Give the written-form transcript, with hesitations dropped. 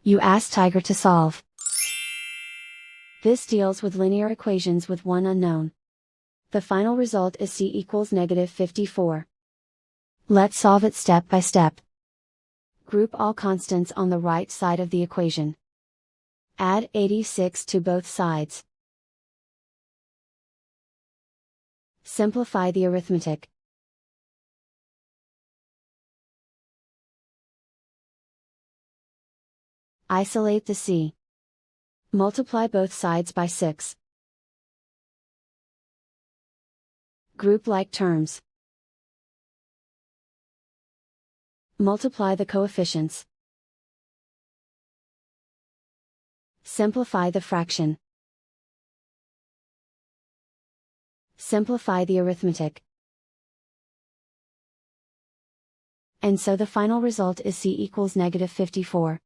You ask Tiger to solve. This deals with linear equations with one unknown. The final result is c equals -54. Let's solve it step by step. Group all constants on the right side of the equation. Add 86 to both sides. Simplify the arithmetic. Isolate the c. Multiply both sides by 6. Group like terms. Multiply the coefficients. Simplify the fraction. Simplify the arithmetic. And so the final result is c equals -54.